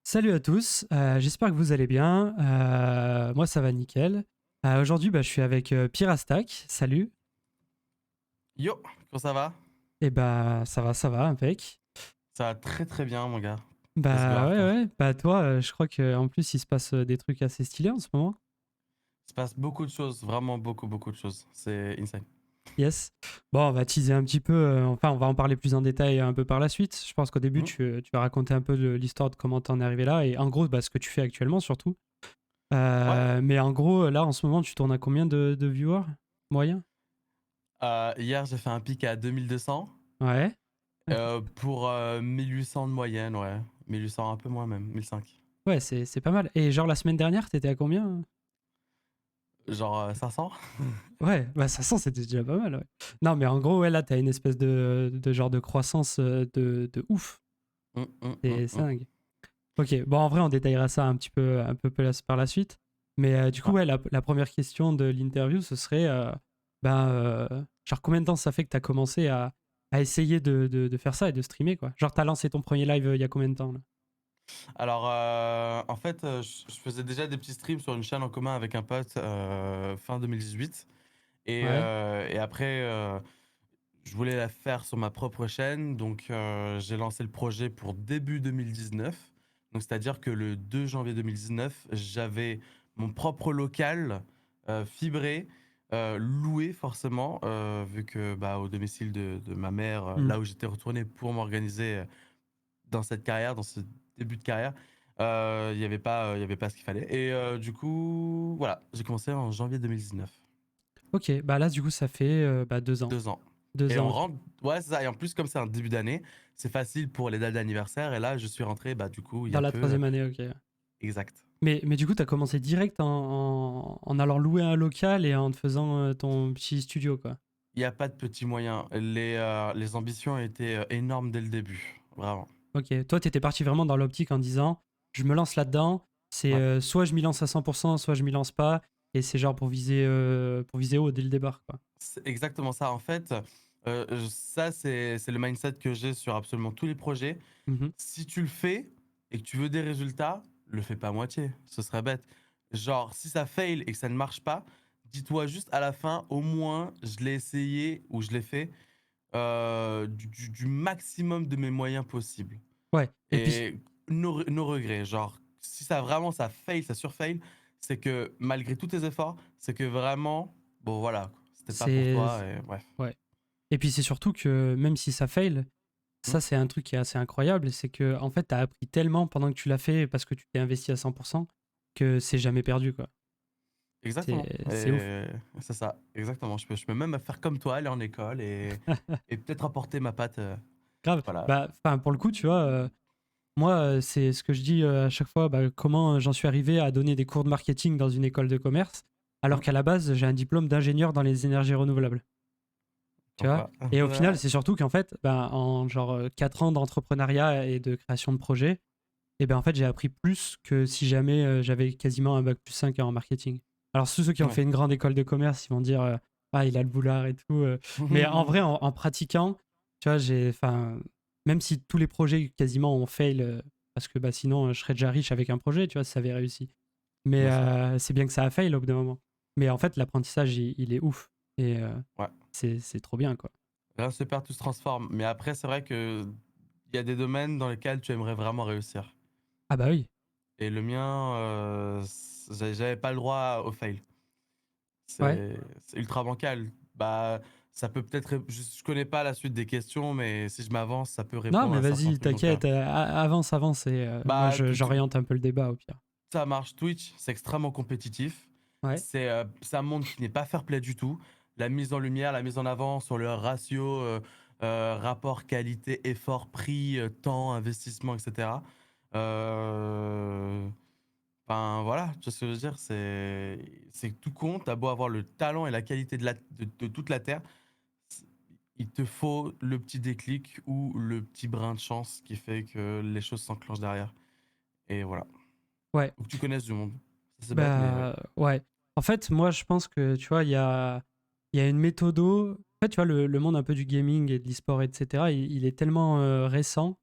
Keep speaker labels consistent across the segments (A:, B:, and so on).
A: Salut à tous, j'espère que vous allez bien. Moi ça va nickel. Aujourd'hui je suis avec Pyrastack, salut.
B: Yo, comment ça va?
A: Et ça va, impec.
B: Ça va très très bien mon gars. Let's go
A: Bah ouais,
B: hardcore.
A: ouais, bah toi je crois qu'en plus il se passe des trucs assez stylés en ce moment.
B: Il se passe beaucoup de choses, vraiment beaucoup de choses. C'est insane.
A: Yes. Bon, on va teaser un petit peu, enfin on va en parler plus en détail un peu par la suite. Je pense qu'au début
B: Hmm.
A: tu vas raconter un peu l'histoire de comment t'en es arrivé là et en gros ce que tu fais actuellement surtout.
B: Ouais,
A: Mais en gros là en ce moment tu tournes à combien de viewers moyens?
B: hier j'ai fait un pic à 2200
A: Ouais.
B: pour 1800 de moyenne, ouais. 1800 un peu moins même, 1005.
A: Ouais, c'est pas mal. Et genre la semaine dernière, t'étais à combien?
B: Genre 500?
A: Ouais, bah 500, c'était déjà pas mal, ouais. Non, mais en gros, ouais, là, t'as une espèce de genre de croissance de ouf. C'est
B: Hmm.
A: dingue. Ok, bon, en vrai, on détaillera ça un peu plus par la suite. Mais du coup,
B: Ouais.
A: ouais, la première question de l'interview, ce serait, ben, genre, combien de temps ça fait que t'as commencé à essayer de faire ça et de streamer, quoi? Genre, t'as lancé ton premier live il y a combien de temps, là?
B: Alors en fait, je faisais déjà des petits streams sur une chaîne en commun avec un pote fin 2018.
A: Ouais.
B: Et après, je voulais la faire sur ma propre chaîne, donc j'ai lancé le projet pour début 2019. Donc c'est-à-dire que le 2 janvier 2019, j'avais mon propre local fibré, loué forcément, vu que bah, au domicile de ma mère,
A: Hmm.
B: là où j'étais retourné pour m'organiser dans cette carrière, dans ce début de carrière, il y avait pas ce qu'il fallait. Et du coup, voilà, j'ai commencé en janvier 2019.
A: Ok, bah là, du coup, ça fait 2 ans.
B: 2 ans.
A: Deux
B: Et
A: ans,
B: on
A: ok.
B: rentre, ouais, c'est ça. Et en plus, comme c'est un début d'année, c'est facile pour les dates d'anniversaire. Et là, je suis rentré, bah, du coup, il y
A: Dans
B: a
A: la
B: peu.
A: troisième année, ok.
B: Exact.
A: Mais du coup, tu as commencé direct en allant louer un local et en te faisant ton petit studio, quoi.
B: Il n'y a pas de petits moyens. Les ambitions étaient énormes dès le début. Vraiment.
A: Ok, toi, tu étais parti vraiment dans l'optique en disant, je me lance là-dedans, c'est
B: Ouais.
A: soit je m'y lance à 100%, soit je m'y lance pas, et c'est genre pour viser haut dès le départ, quoi.
B: C'est exactement ça. En fait, ça, c'est le mindset que j'ai sur absolument tous les projets.
A: Mhm.
B: Si tu le fais et que tu veux des résultats, le fais pas à moitié. Ce serait bête. Genre, si ça fail et que ça ne marche pas, dis-toi juste à la fin, au moins, je l'ai essayé ou je l'ai fait du maximum de mes moyens possibles.
A: Ouais, et puis,
B: Et nos regrets, genre, si ça vraiment ça fail, ça surfail, c'est que malgré tous tes efforts, c'est que vraiment, bon voilà, c'était pas pour
A: c'est...
B: toi et bref.
A: Ouais. Et puis, c'est surtout que même si ça fail,
B: Hmm.
A: ça, c'est un truc qui est assez incroyable, c'est que, en fait, tu as appris tellement pendant que tu l'as fait parce que tu t'es investi à 100% que c'est jamais perdu, quoi.
B: Exactement.
A: C'est ouf.
B: Et c'est ça, exactement. Je peux même faire comme toi, aller en école et peut-être apporter ma patte.
A: Grave.
B: Voilà.
A: Bah, enfin, pour le coup, tu vois, moi, c'est ce que je dis à chaque fois, comment j'en suis arrivé à donner des cours de marketing dans une école de commerce, alors
B: Hmm.
A: qu'à la base, j'ai un diplôme d'ingénieur dans les énergies renouvelables. Tu
B: Comme
A: vois.
B: quoi.
A: Et au final,
B: Ouais.
A: c'est surtout qu'en fait, en genre 4 ans d'entrepreneuriat et de création de projet, et ben en fait, j'ai appris plus que si jamais j'avais quasiment un bac plus 5 en marketing. Alors, ceux qui ont
B: Ouais.
A: fait une grande école de commerce, ils vont dire ah, il a le boulard et tout. Mais en vrai, en pratiquant, tu vois, même si tous les projets quasiment ont fail, parce que sinon, je serais déjà riche avec un projet, tu vois, si ça avait réussi. Mais
B: Bien sûr.
A: c'est bien que ça a fail au bout d'un moment. Mais en fait, l'apprentissage, il est ouf. Et
B: Ouais.
A: c'est trop bien, quoi.
B: Rien se perd, tout se transforme. Mais après, c'est vrai que il y a des domaines dans lesquels tu aimerais vraiment réussir.
A: Ah bah oui.
B: Et le mien, j'avais pas le droit au fail.
A: Ouais.
B: C'est ultra bancal. Bah, ça peut peut-être. Je connais pas la suite des questions, mais si je m'avance, ça peut
A: Non,
B: répondre
A: mais
B: à certains
A: vas-y,
B: trucs bancaires.
A: t'inquiète, avance, avance, et moi,
B: Bah,
A: j'oriente un peu le débat au pire.
B: ça marche. Twitch, c'est extrêmement compétitif.
A: Ouais.
B: C'est un monde qui n'est pas fair-play du tout. La mise en lumière, la mise en avant sur le ratio, rapport qualité, effort, prix, temps, investissement, etc. Euh, Enfin voilà, tu vois ce que je veux dire, c'est que tout compte, t'as beau avoir le talent et la qualité de toute la terre, c- il te faut le petit déclic ou le petit brin de chance qui fait que les choses s'enclenchent derrière. Et voilà.
A: Ouais.
B: Faut que tu connaisses du monde. Ça, c'est bête, mais ouais.
A: Bah ouais. En fait, moi, je pense que, tu vois, il y a une méthodo. En fait, tu vois, le monde un peu du gaming et de l'e-sport, etc., il est tellement récent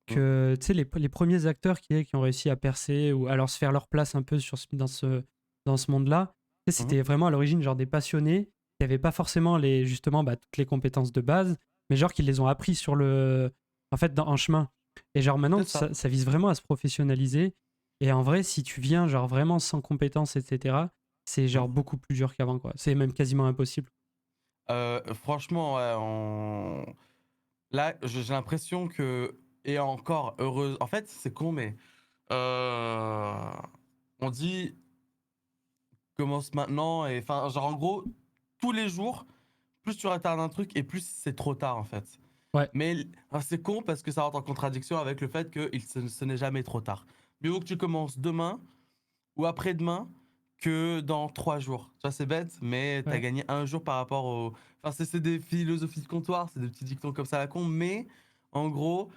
B: Mm.
A: que tu sais, les premiers acteurs qui ont réussi à percer ou alors se faire leur place un peu dans ce monde-là, tu sais,
B: Mhm.
A: c'était vraiment à l'origine genre des passionnés qui n'avaient pas forcément justement toutes les compétences de base, mais genre qui les ont appris en fait, en chemin. Et genre maintenant,
B: C'est ça.
A: ça vise vraiment à se professionnaliser. Et en vrai, si tu viens genre vraiment sans compétences, etc., c'est
B: Mm.
A: genre beaucoup plus dur qu'avant, quoi. C'est même quasiment impossible.
B: Franchement, ouais, là, j'ai l'impression que, et encore heureuse, en fait, c'est con, mais euh, on dit commence maintenant, et enfin, genre en gros, tous les jours, plus tu retardes un truc et plus c'est trop tard en fait.
A: Ouais,
B: Mais c'est con parce que ça rentre en contradiction avec le fait que ce n'est jamais trop tard. Mieux vaut que tu commences demain ou après-demain que dans 3 jours. Ça c'est bête, mais t'as
A: ouais.
B: gagné un jour par rapport au. Enfin, c'est des philosophies de comptoir, c'est des petits dictons comme ça à la con, mais en gros,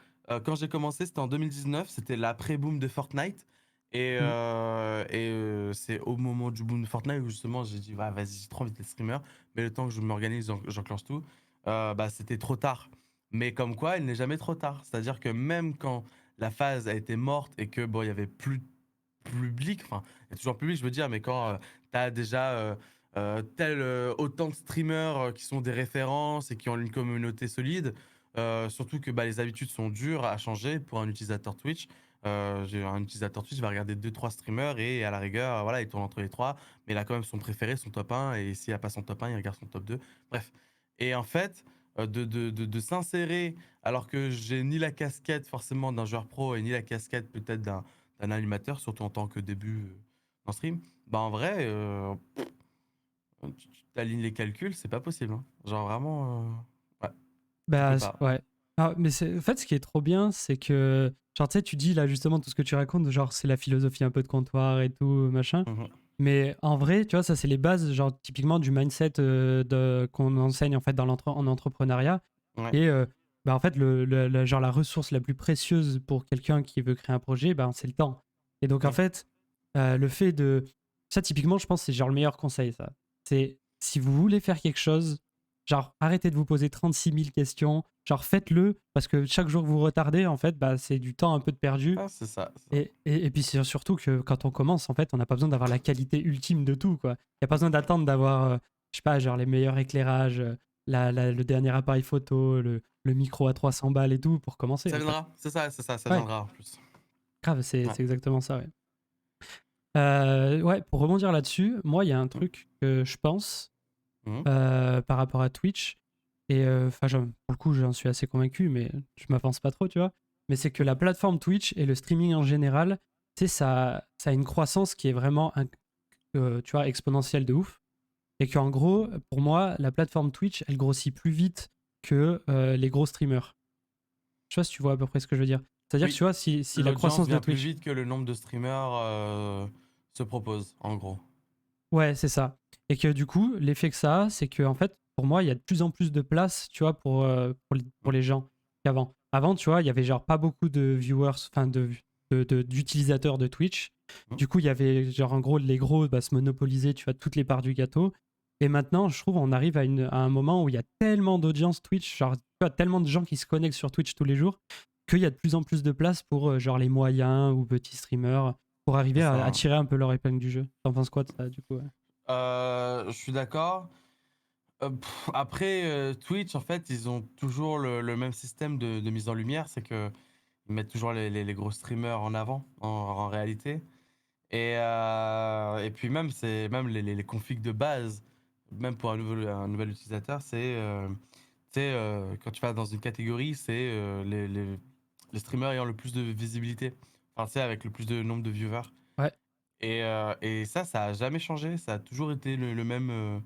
B: quand j'ai commencé, c'était en 2019, c'était l'après-boom de Fortnite.
A: Mm.
B: C'est au moment du boom de Fortnite où justement j'ai dit, vas-y, j'ai trop envie de streamer, mais le temps que je m'organise, j'enclenche tout, bah, c'était trop tard. Mais comme quoi, il n'est jamais trop tard. C'est-à-dire que même quand la phase a été morte et que bon, il y avait plus de public, enfin, il y a toujours public, je veux dire, mais quand tu as déjà autant de streamers qui sont des références et qui ont une communauté solide, surtout que bah, les habitudes sont dures à changer pour un utilisateur Twitch. J'ai un utilisateur Twitch, il va regarder 2-3 streamers et à la rigueur, voilà, il tourne entre les trois, mais il a quand même son préféré, son top 1, et s'il n'a pas son top 1, il regarde son top 2. Bref. Et en fait, de s'insérer, alors que j'ai ni la casquette forcément d'un joueur pro et ni la casquette peut-être d'un animateur, surtout en tant que début en stream, bah en vrai, tu t'alignes les calculs, c'est pas possible, hein. Genre vraiment, ouais, tu peux pas.
A: Ouais. Ah, mais en fait, ce qui est trop bien, c'est que, genre, tu sais, tu dis là justement tout ce que tu racontes, genre, c'est la philosophie un peu de comptoir et tout, machin.
B: Mhm.
A: Mais en vrai, tu vois, ça, c'est les bases, genre, typiquement du mindset qu'on enseigne en fait en entrepreneuriat.
B: Ouais.
A: Et bah, en fait, genre, la ressource la plus précieuse pour quelqu'un qui veut créer un projet, ben, c'est le temps. Et donc, en
B: Oui.
A: fait, le fait de. Ça, typiquement, je pense que c'est genre le meilleur conseil, ça. C'est si vous voulez faire quelque chose, genre, arrêtez de vous poser 36 000 questions. Genre, faites-le, parce que chaque jour que vous retardez, en fait, bah, c'est du temps un peu de perdu.
B: Ah, c'est ça, c'est ça.
A: Et puis, c'est surtout que quand on commence, en fait, on n'a pas besoin d'avoir la qualité ultime de tout, quoi. Il n'y a pas besoin d'attendre d'avoir, je sais pas, genre les meilleurs éclairages, le dernier appareil photo, le micro à 300 balles et tout pour commencer,
B: Ça
A: en fait.
B: viendra, c'est ça, c'est ça, ça
A: Ouais,
B: viendra en plus.
A: grave,
B: Ouais.
A: c'est exactement ça, ouais. Ouais, pour rebondir là-dessus, moi, il y a un
B: Mhm.
A: truc que je pense
B: Mhm.
A: par rapport à Twitch, et enfin, pour le coup, j'en suis assez convaincu, mais je m'avance pas trop, tu vois. Mais c'est que la plateforme Twitch et le streaming en général, tu sais, ça a une croissance qui est vraiment, tu vois, exponentielle de ouf. Et qu'en gros, pour moi, la plateforme Twitch, elle grossit plus vite que les gros streamers. Je sais pas si tu vois à peu près ce que je veux dire. C'est-à-dire que
B: Oui,
A: tu vois, si la
B: l'audience
A: croissance de
B: vient plus
A: Twitch.
B: vite que le nombre de streamers se propose, en gros.
A: Ouais, c'est ça. Et que du coup, l'effet que ça a, c'est que en fait, pour moi, il y a de plus en plus de place, tu vois, pour les gens qu'avant. Avant, tu vois, il y avait genre pas beaucoup de viewers, enfin d'utilisateurs de Twitch.
B: Mhm.
A: Du coup, il y avait genre en gros les gros bah, se monopoliser, tu vois, toutes les parts du gâteau. Et maintenant, je trouve, on arrive à un moment où il y a tellement d'audience Twitch, genre tu vois, tellement de gens qui se connectent sur Twitch tous les jours, qu'il y a de plus en plus de place pour genre les moyens ou petits streamers pour
B: C'est
A: arriver à
B: ça.
A: tirer un peu leur épingle du jeu. T'en penses quoi de ça, du coup? Ouais.
B: Je suis d'accord. Après, Twitch, en fait, ils ont toujours le même système de mise en lumière, c'est que ils mettent toujours les gros streamers en avant, en réalité. Et puis même, c'est même les configs de base, même pour un nouvel utilisateur, c'est, tu sais, quand tu vas dans une catégorie, c'est les streamers ayant le plus de visibilité. Enfin, tu sais, avec le plus de nombre de viewers.
A: Ouais.
B: Et ça a jamais changé. Ça a toujours été le même,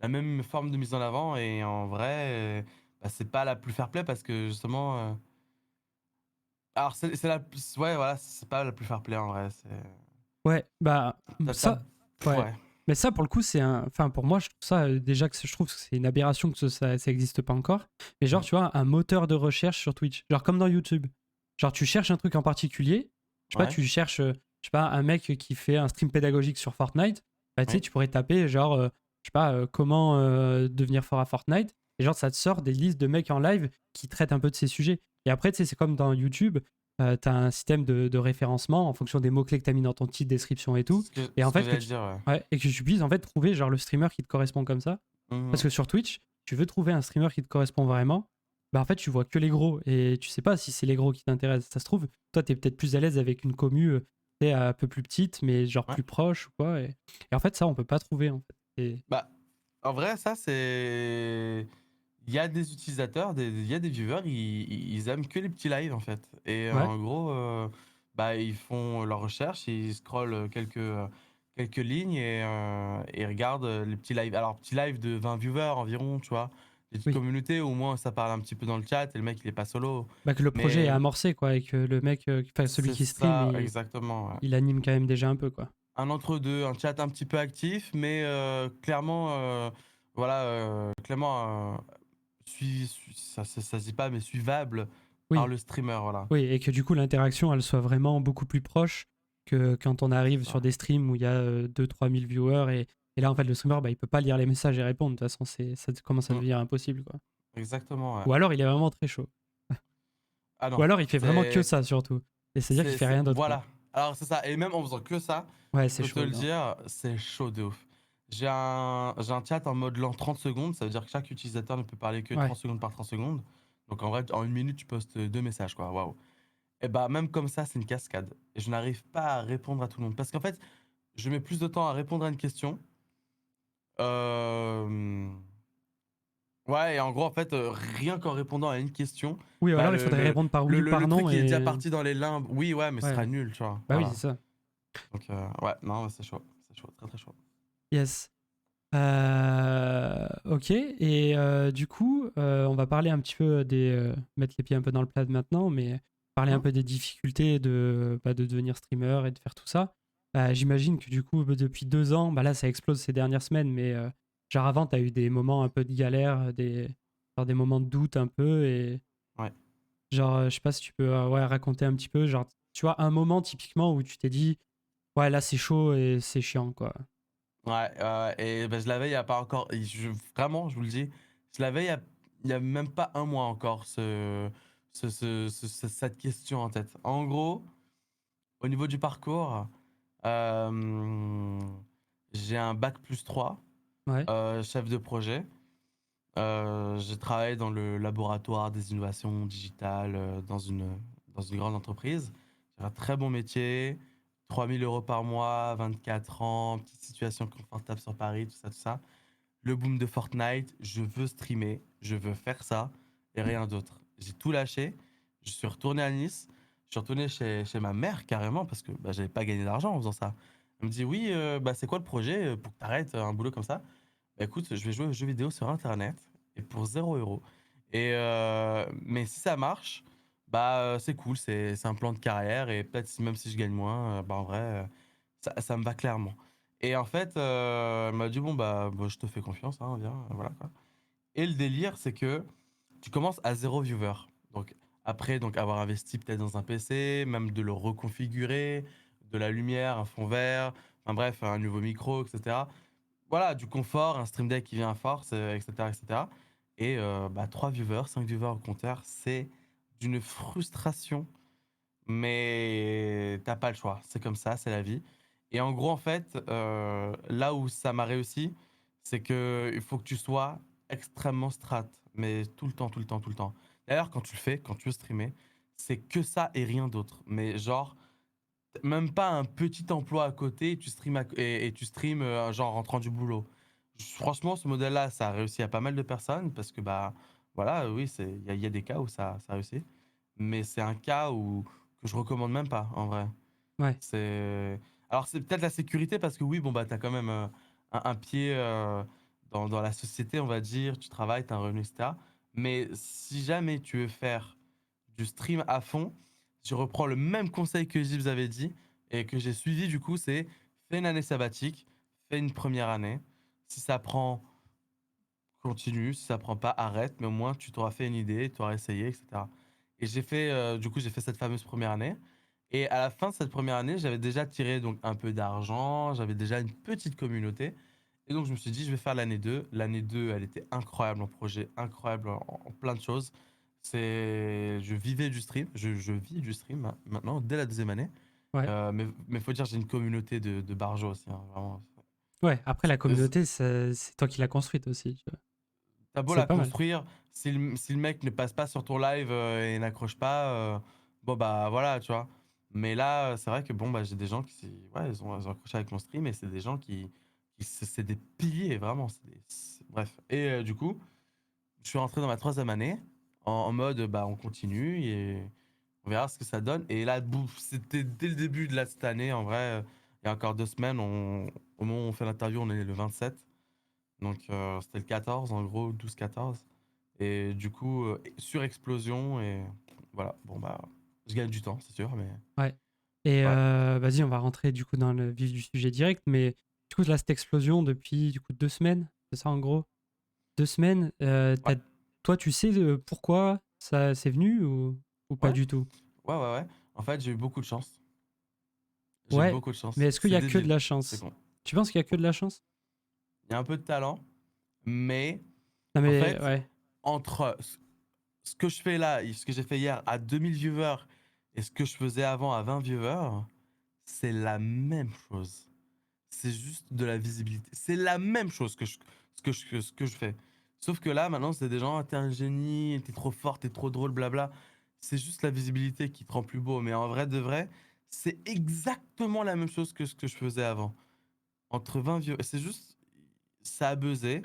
B: la même forme de mise en avant. Et en vrai, bah, c'est pas la plus fair play parce que justement. Alors, c'est la plus. Ouais, voilà, c'est pas la plus fair play en vrai.
A: Ouais, bah ça, ouais.
B: Ouais.
A: Mais ça, pour le coup, c'est un. Enfin, pour moi, je trouve ça déjà je trouve que c'est une aberration que ça existe pas encore. Mais genre,
B: Mhm.
A: tu vois, un moteur de recherche sur Twitch, genre comme dans YouTube. Genre, tu cherches un truc en particulier. Je sais pas,
B: Ouais.
A: tu cherches, je sais pas, un mec qui fait un stream pédagogique sur Fortnite. Bah, tu sais,
B: Oui.
A: tu pourrais taper genre, je sais pas, comment devenir fort à Fortnite. Et genre, ça te sort des listes de mecs en live qui traitent un peu de ces sujets. Et après, tu sais, c'est comme dans YouTube. tu as un système de référencement en fonction des mots-clés que tu as mis dans ton titre, description et tout. Et en
B: Ce que
A: fait,
B: j'allais dire, ouais.
A: ouais, et que tu puisses en fait trouver genre le streamer qui te correspond comme ça. Parce
B: Mhm.
A: que sur Twitch, tu veux trouver un streamer qui te correspond vraiment, bah en fait, tu vois que les gros et tu sais pas si c'est les gros qui t'intéressent. Ça se trouve, toi, tu es peut-être plus à l'aise avec une commu tu sais, un peu plus petite, mais genre
B: Ouais.
A: plus proche ou quoi. Et en fait, ça, on peut pas trouver en fait.
B: Bah, en vrai, ça, c'est. Il y a des utilisateurs, il y a des viewers, ils aiment que les petits lives en fait. Et
A: Ouais,
B: en gros, bah, ils font leur recherche, ils scrollent quelques lignes et regardent les petits lives. Alors, petits lives de 20 viewers environ, tu vois. Des petites
A: oui.
B: communautés, au moins ça parle un petit peu dans le chat et le mec il est pas solo.
A: Bah, que le projet est
B: Mais
A: amorcé, quoi, et que le mec, enfin, celui
B: c'est
A: qui stream,
B: ça, exactement. Ouais.
A: il anime quand même déjà un peu, quoi.
B: Un entre-deux, un chat un petit peu actif, mais clairement, voilà, clairement, ça se dit pas, mais suivable par
A: Oui,
B: le streamer, voilà.
A: oui, et que du coup, l'interaction, elle soit vraiment beaucoup plus proche que quand on arrive sur
B: Ça.
A: des streams où il y a 2-3 000 viewers, et là, en fait, le streamer, bah, il peut pas lire les messages et répondre. De toute façon, ça commence à
B: Mm,
A: devenir impossible, quoi.
B: exactement, ouais.
A: Ou alors, il est vraiment très chaud.
B: Ah
A: Ou
B: non,
A: alors, il fait vraiment que
B: c'est,
A: ça, surtout. Et c'est-à-dire qu'il fait rien d'autre, quoi.
B: voilà. Alors c'est ça, et même en faisant que ça,
A: Ouais,
B: je
A: c'est
B: peux te
A: chaud,
B: le
A: non.
B: dire, c'est chaud de ouf. J'ai un chat en mode lent 30 secondes, ça veut dire que chaque utilisateur ne peut parler que
A: Ouais.
B: 30 secondes par 30 secondes. Donc en vrai, en une minute, tu postes deux messages, quoi, waouh. Et bah même comme ça, c'est une cascade. Et je n'arrive pas à répondre à tout le monde. Parce qu'en fait, je mets plus de temps à répondre à une question. Euh, Ouais, et en gros, en fait, rien qu'en répondant à une question,
A: Oui, ou
B: bah
A: alors, il faudrait répondre par oui ou
B: le
A: par
B: truc
A: non,
B: il est déjà
A: et...
B: parti dans les limbes. Oui, ouais, mais ce
A: Ouais.
B: sera nul, tu vois.
A: Bah oui, c'est
B: Voilà.
A: ça.
B: Donc, ouais, non, c'est chaud. C'est chaud, très très chaud.
A: Yes. Ok, et du coup, on va parler un petit peu mettre les pieds un peu dans le plat maintenant, mais parler un
B: Hmm.
A: peu des difficultés de devenir streamer et de faire tout ça. J'imagine que du coup, depuis 2 ans, bah là, ça explose ces dernières semaines, mais genre avant, tu as eu des moments un peu de galère, genre des moments de doute un peu, et
B: Ouais.
A: genre, je sais pas si tu peux ouais, raconter un petit peu, genre, tu vois, un moment typiquement où tu t'es dit, ouais, là, c'est chaud et c'est chiant, quoi.
B: Ouais, et bah, je l'avais il y a pas encore. Vraiment, je vous le dis, je l'avais il y a même pas un mois encore, cette question en tête. En gros, au niveau du parcours, euh, j'ai un bac plus 3,
A: Ouais,
B: chef de projet. J'ai travaillé dans le laboratoire des innovations digitales dans une grande entreprise. J'ai un très bon métier, 3 000 € par mois, 24 ans, petite situation confortable sur Paris, tout ça, tout ça. Le boom de Fortnite, je veux streamer, je veux faire ça et rien d'autre. J'ai tout lâché, je suis retourné à Nice, je suis retourné chez ma mère carrément parce que bah, j'avais pas gagné d'argent en faisant ça. Elle me dit oui, bah, c'est quoi le projet pour que tu arrêtes un boulot comme ça? Bah, écoute, je vais jouer aux jeux vidéo sur internet et pour 0 €. Mais si ça marche, bah c'est cool, c'est un plan de carrière et peut-être même si je gagne moins, bah en vrai, ça me va clairement. Et en fait, elle m'a dit bon bah, je te fais confiance, hein, viens, voilà quoi. Et le délire, c'est que tu commences à 0 viewer. Donc après donc avoir investi peut-être dans un PC, même de le reconfigurer, de la lumière, un fond vert, enfin bref, un nouveau micro, etc. Voilà, du confort, un stream deck qui vient à force, etc., etc. Bah, 3 viewers, 5 viewers au compteur, c'est d'une frustration, mais t'as pas le choix. C'est comme ça, c'est la vie. Et en gros, en fait, là où ça m'a réussi, c'est que il faut que tu sois extrêmement strat, mais tout le temps, tout le temps, tout le temps. D'ailleurs, quand tu le fais, quand tu veux streamer, c'est que ça et rien d'autre. Mais genre, même pas un petit emploi à côté et tu streams, et tu streams genre en rentrant du boulot. Franchement, ce modèle-là, ça a réussi à pas mal de personnes parce que, bah, voilà, oui, il y a des cas où ça réussit. Mais c'est un cas que je recommande même pas, en vrai.
A: ouais.
B: C'est... Alors, c'est peut-être la sécurité parce que, oui, bon, bah, t'as quand même un pied dans la société, on va dire, tu travailles, t'as un revenu, etc. Mais si jamais tu veux faire du stream à fond, je reprends le même conseil que je vous avais dit et que j'ai suivi du coup, c'est fais une année sabbatique, fais une première année. Si ça prend, continue. Si ça prend pas, arrête. Mais au moins, tu t'auras fait une idée, tu auras essayé, etc. Et j'ai fait cette fameuse première année. Et à la fin de cette première année, j'avais déjà tiré donc un peu d'argent, j'avais déjà une petite communauté. Et donc, je me suis dit, je vais faire l'année 2. L'année 2, elle était incroyable en projet, incroyable en plein de choses. Je vivais du stream, je vis du stream maintenant, dès la deuxième année.
A: Ouais.
B: Mais faut dire, j'ai une communauté de barjots aussi, hein, vraiment.
A: Ouais, après, la
B: C'est-
A: communauté, c'est toi qui l'as construite aussi. Tu vois.
B: T'as beau
A: C'est
B: la
A: pas mal.
B: construire, si le mec ne passe pas sur ton live et n'accroche pas, bon bah voilà, tu vois. Mais là, c'est vrai que bon, bah j'ai des gens ouais, ils ont accroché avec mon stream et c'est des gens c'est des piliers, vraiment. Bref. Et du coup, je suis rentré dans ma troisième année en mode, bah on continue et on verra ce que ça donne. Et là, bouf, c'était dès le début de cette année, en vrai, il y a encore 2 semaines, au moment où on fait l'interview, on est le 27. Donc c'était le 14, en gros, 12-14. Et du coup, surexplosion et voilà. Bon bah, je gagne du temps, c'est sûr, mais
A: Ouais. Et
B: ouais.
A: vas-y, on va rentrer du coup dans le vif du sujet direct. Mais du coup, là, cette explosion depuis du coup 2 semaines, c'est ça en gros? 2 semaines.
B: Ouais,
A: Toi, tu sais pourquoi ça c'est venu ou pas
B: ouais,
A: du tout?
B: ouais. En fait, j'ai eu beaucoup de chance. J'ai eu
A: Ouais.
B: beaucoup de
A: Mais
B: chance.
A: est-ce qu'il y
B: C'est
A: a que de
B: débile,
A: la
B: c'est
A: chance?
B: con.
A: Tu penses qu'il y a que de la chance?
B: Il y a un peu de talent, mais
A: Non,
B: en
A: mais
B: fait,
A: ouais.
B: entre ce que je fais là, et ce que j'ai fait hier à 2000 viewers et ce que je faisais avant à 20 viewers, c'est la même chose. C'est juste de la visibilité. C'est la même chose ce que je fais. Sauf que là, maintenant, c'est des gens, ah, t'es un génie, t'es trop fort, t'es trop drôle, blabla. C'est juste la visibilité qui te rend plus beau. Mais en vrai de vrai, c'est exactement la même chose que ce que je faisais avant. Entre 20 vieux. C'est juste, ça a buzzé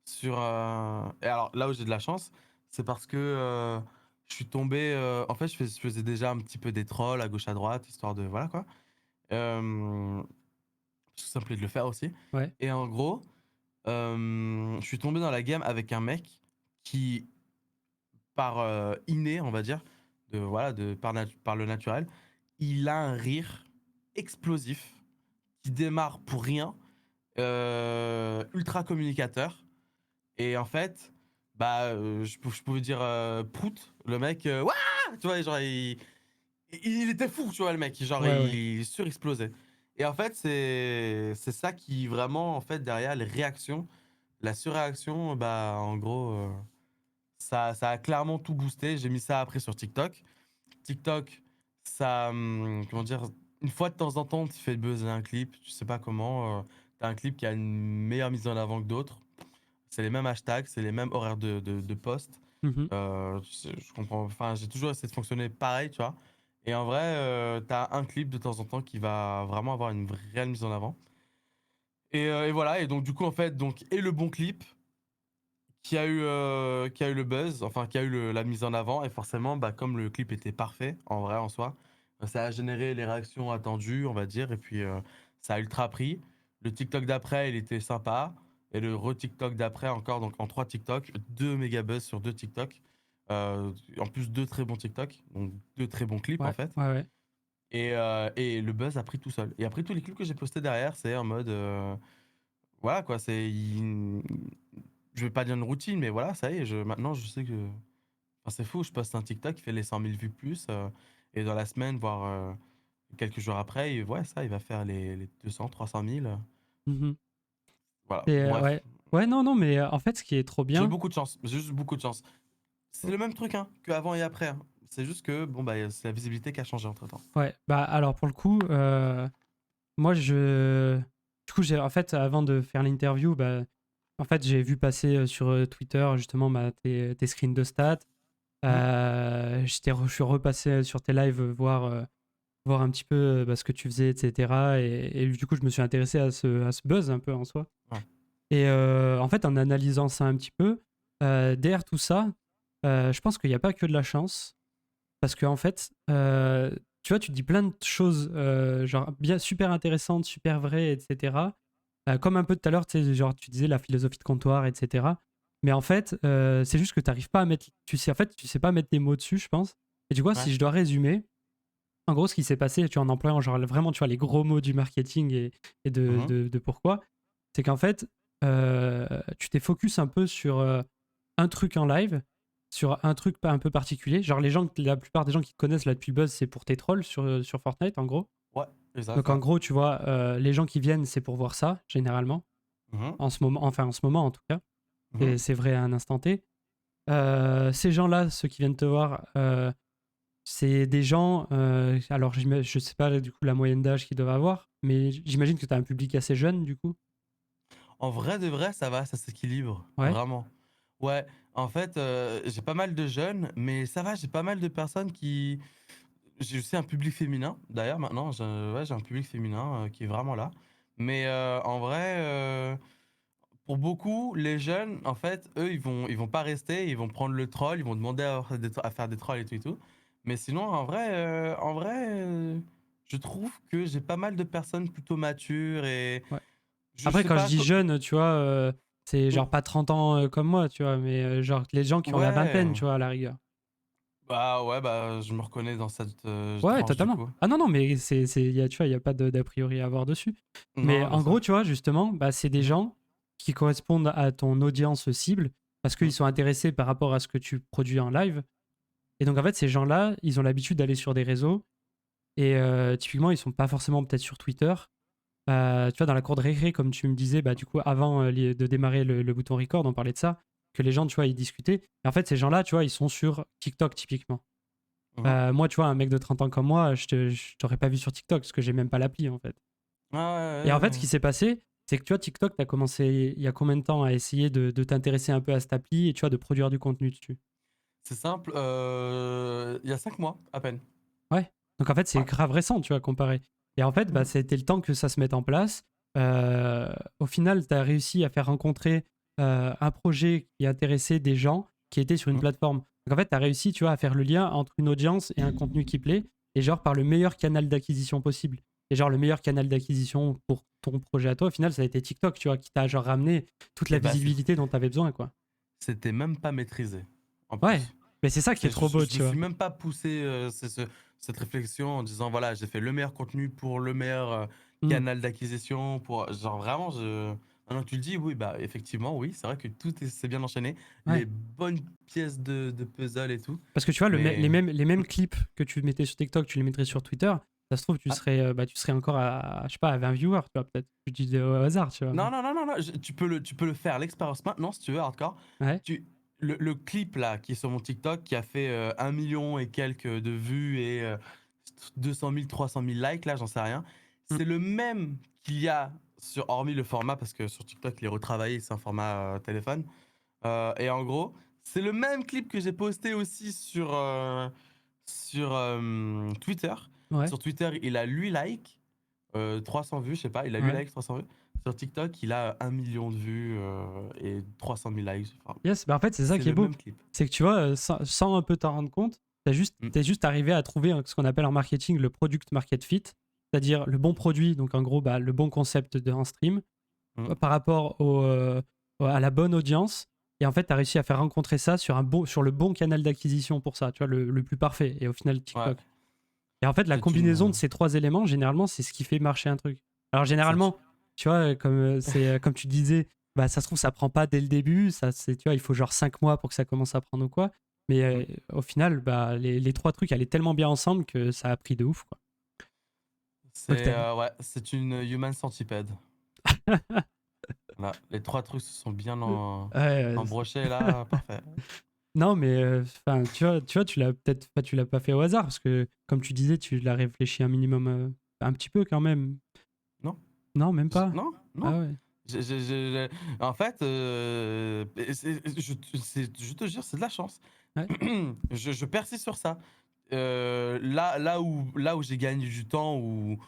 B: sur. Et alors, là où j'ai de la chance, c'est parce que je suis tombé. En fait, je faisais déjà un petit peu des trolls à gauche à droite, histoire de. Voilà quoi. Euh, parce que ça me plaît de le faire aussi.
A: Ouais.
B: Et en gros, je suis tombé dans la game avec un mec qui, par inné, on va dire, voilà, par le naturel, il a un rire explosif qui démarre pour rien, ultra communicateur. Et en fait, bah, je pouvais dire prout, le mec, Ouah tu vois, genre, il était fou, tu vois, le mec, genre,
A: Ouais, ouais.
B: il surexplosait. Et en fait, c'est ça qui vraiment, en fait, derrière les réactions, la surréaction, bah, en gros, ça a clairement tout boosté. J'ai mis ça après sur TikTok. TikTok, ça, comment dire, une fois de temps en temps, tu fais buzzer un clip, tu sais pas comment, t'as un clip qui a une meilleure mise en avant que d'autres. C'est les mêmes hashtags, c'est les mêmes horaires de post.
A: Mhm.
B: Je comprends, enfin, j'ai toujours essayé de fonctionner pareil, tu vois. Et en vrai, t'as un clip de temps en temps qui va vraiment avoir une réelle mise en avant. Et voilà, et donc du coup, en fait, donc, et le bon clip qui a eu le buzz, enfin, qui a eu la mise en avant, et forcément, bah, comme le clip était parfait, en vrai, en soi, ça a généré les réactions attendues, on va dire, et puis ça a ultra pris. Le TikTok d'après, il était sympa, et le re-TikTok d'après, encore, donc en 3 TikTok, 2 méga buzz sur 2 TikTok. En plus, 2 très bons TikTok, donc 2 très bons clips, en
A: Ouais,
B: fait.
A: ouais, ouais.
B: Et le buzz a pris tout seul. Et après, tous les clips que j'ai postés derrière, c'est en mode. Voilà, quoi, je vais pas dire une routine, mais voilà, ça y est, maintenant, je sais que. Enfin, c'est fou, je poste un TikTok, il fait les 100 000 vues plus, et dans la semaine, voire quelques jours après, ouais, ça, il va faire les 200, 300 000.
A: Mhm.
B: Voilà,
A: Et
B: bref.
A: ouais. Ouais, non, non, mais en fait, ce qui est trop
B: J'ai
A: bien.
B: beaucoup de chance, j'ai juste beaucoup de chance. C'est le même truc, hein, qu'avant et après, hein. C'est juste que, bon, bah, c'est la visibilité qui a changé entre temps.
A: Ouais, bah alors pour le coup, moi je. Du coup, en fait, avant de faire l'interview, bah, en fait, j'ai vu passer sur Twitter justement bah, tes screens de stats.
B: Mhm.
A: Je suis repassé sur tes lives voir un petit peu bah, ce que tu faisais, etc. Et du coup, je me suis intéressé à ce buzz un peu en soi.
B: Ouais,
A: Et en fait, en analysant ça un petit peu, derrière tout ça, je pense qu'il n'y a pas que de la chance. Parce que en fait, tu vois, tu dis plein de choses, genre bien super intéressantes, super vraies, etc. Comme un peu tout à l'heure, tu sais, genre tu disais la philosophie de comptoir, etc. Mais en fait, c'est juste que tu n'arrives pas à mettre, tu sais, en fait, tu sais pas mettre des mots dessus, je pense. Et tu vois,
B: ouais.
A: si je dois résumer, en gros, ce qui s'est passé, tu vois, en employant genre vraiment, tu vois, les gros mots du marketing et
B: Mhm.
A: de pourquoi, c'est qu'en fait, tu t'es focus un peu sur un truc en live, sur un truc un peu particulier. Genre, la plupart des gens qui te connaissent là depuis Buzz, c'est pour tes trolls sur Fortnite, en gros.
B: Ouais, exact,
A: Donc, en
B: ouais.
A: gros, tu vois, les gens qui viennent, c'est pour voir ça, généralement.
B: Mhm.
A: En ce moment, en tout cas. Et
B: Mhm.
A: c'est vrai à un instant T. Ces gens-là, ceux qui viennent te voir, c'est des gens. Alors, je sais pas du coup la moyenne d'âge qu'ils doivent avoir, mais j'imagine que tu as un public assez jeune du coup.
B: En vrai de vrai, ça va, ça s'équilibre,
A: Ouais.
B: vraiment. Ouais, en fait, j'ai pas mal de jeunes, mais ça va, j'ai pas mal de personnes qui j'ai aussi un public féminin, d'ailleurs maintenant, j'ai un public féminin, qui est vraiment là. Mais, en vrai, pour beaucoup, les jeunes, en fait, eux, ils vont pas rester, ils vont prendre le troll, ils vont demander à faire des trolls et tout. Mais sinon, je trouve que j'ai pas mal de personnes plutôt matures et
A: Ouais.
B: je
A: Après,
B: sais
A: quand je
B: pas,
A: dis jeune, tu vois, c'est
B: mmh,
A: genre pas 30 ans comme moi, tu vois, mais genre les gens qui ont la vingtaine,
B: ouais,
A: tu vois, à la rigueur.
B: bah ouais, bah je me reconnais dans cette
A: Ouais,
B: tranche du
A: totalement.
B: coup.
A: Ah non, non, mais tu vois, il n'y a pas d'a priori à avoir dessus. Mais
B: Non, bien
A: en gros,
B: sûr.
A: tu vois, justement, bah, c'est des
B: Mhm,
A: gens qui correspondent à ton audience cible parce qu'ils
B: mhm,
A: sont intéressés par rapport à ce que tu produis en live. Et donc, en fait, ces gens-là, ils ont l'habitude d'aller sur des réseaux et typiquement, ils sont pas forcément peut-être sur Twitter. Tu vois, dans la cour de récré, comme tu me disais, bah, du coup, avant de démarrer le bouton record, on parlait de ça, que les gens, tu vois, ils discutaient. Et en fait, ces gens-là, tu vois, ils sont sur TikTok typiquement.
B: mhm.
A: Moi, tu vois, un mec de 30 ans comme moi, je t'aurais pas vu sur TikTok parce que j'ai même pas l'appli en fait.
B: Ah ouais,
A: Et en
B: ouais,
A: fait, ce
B: ouais,
A: qui
B: ouais.
A: s'est passé, c'est que tu vois, TikTok, t'as commencé il y a combien de temps à essayer de t'intéresser un peu à cette appli et tu vois, de produire du contenu dessus.
B: C'est simple, il y a 5 mois à peine.
A: Ouais. Donc en fait, c'est
B: Ouais.
A: grave récent, tu vois, comparé. Et en fait, bah,
B: Mhm,
A: c'était le temps que ça se mette en place. Au final, tu as réussi à faire rencontrer un projet qui intéressait des gens qui étaient sur une
B: mhm.
A: plateforme. Donc en fait, tu as réussi, tu vois, à faire le lien entre une audience et un contenu qui plaît, et genre par le meilleur canal d'acquisition possible. Et genre le meilleur canal d'acquisition pour ton projet à toi, au final, ça a été TikTok, tu vois, qui t'a genre ramené toute la
B: Et bah
A: visibilité dont tu avais besoin, quoi.
B: c'était même pas maîtrisé, en
A: Ouais.
B: plus.
A: Mais c'est ça qui est trop beau,
B: Je me
A: tu vois.
B: suis même pas poussé cette réflexion en disant voilà, j'ai fait le meilleur contenu pour le meilleur
A: Hmm.
B: canal d'acquisition. Pour... Genre vraiment, maintenant que tu le dis, oui, bah effectivement, oui, c'est vrai que s'est bien enchaîné. Les
A: Ouais.
B: bonnes pièces de puzzle et tout.
A: Parce que tu vois,
B: Mais.
A: les mêmes clips que tu mettais sur TikTok, tu les mettrais sur Twitter. Ça se trouve,
B: Ah,
A: tu serais encore à, je sais pas, à 20 viewers, tu vois, peut-être. Je dis au hasard, tu vois.
B: non, non, non, non, non, tu peux le faire, l'expérience maintenant si tu veux, hardcore.
A: Ouais.
B: Tu, le clip là qui est sur mon TikTok qui a fait 1 million et quelques de vues et 200 000, 300 000 likes là, j'en sais rien.
A: Mm.
B: C'est le même qu'il y a sur, hormis le format, parce que sur TikTok il est retravaillé, c'est un format téléphone. Et en gros, c'est le même clip que j'ai posté aussi sur Twitter.
A: Ouais.
B: Sur Twitter, il a 8 likes. 300 vues, je sais pas, il a 8
A: Ouais.
B: likes, 300 vues. Sur TikTok, il a 1 million de vues et 300 000 likes. Enfin,
A: Yes. Bah en fait, c'est ça
B: c'est
A: qui est
B: le
A: beau.
B: même clip.
A: C'est que tu vois, sans un peu t'en rendre compte,
B: Mm,
A: t'es juste arrivé à trouver ce qu'on appelle en marketing le product market fit. C'est-à-dire le bon produit, donc en gros, bah, le bon concept d'un stream
B: mm,
A: par rapport à la bonne audience. Et en fait, tu as réussi à faire rencontrer ça sur le bon canal d'acquisition pour ça, tu vois, le plus parfait. Et au final,
B: ouais,
A: TikTok. Et en fait, la
B: c'est une.
A: combinaison de ces trois éléments, généralement, c'est ce qui fait marcher un truc. Alors,
B: C'est.
A: généralement, tu vois, comme tu disais, bah, ça se trouve, ça prend pas dès le début. Tu vois, il faut genre 5 mois pour que ça commence à prendre ou quoi. Mais
B: Mm.
A: au final, bah, les trois trucs allaient tellement bien ensemble que ça a pris de ouf, quoi. Donc,
B: Ouais, c'est une human centipede. Là, les trois trucs se sont bien
A: ouais,
B: embrochés là, parfait.
A: non, mais enfin, tu l'as peut-être, enfin, tu l'as pas fait au hasard parce que, comme tu disais, tu l'as réfléchi un minimum, un petit peu quand même.
B: Non,
A: Non, même pas.
B: non,
A: Ah
B: non.
A: ouais.
B: En fait, je te jure, c'est de la chance.
A: Ouais.
B: Je persiste sur ça. Là où j'ai gagné du temps, où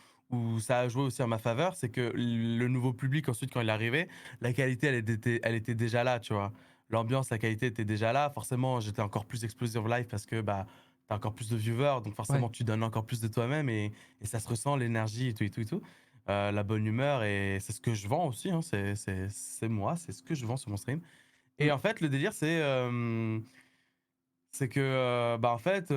B: ça a joué aussi en ma faveur, c'est que le nouveau public, ensuite, quand il est arrivé, la qualité, elle était déjà là, tu vois. L'ambiance, la qualité était déjà là. Forcément, j'étais encore plus explosive live parce que bah, t'as encore plus de viewers, donc
A: Ouais.
B: forcément, tu donnes encore plus de toi-même et ça se ressent, l'énergie et tout, et tout, et tout. La bonne humeur, et c'est ce que je vends aussi, hein, c'est moi, c'est ce que je vends sur mon stream. Et
A: Mm.
B: en fait, le délire, c'est que, bah, en fait,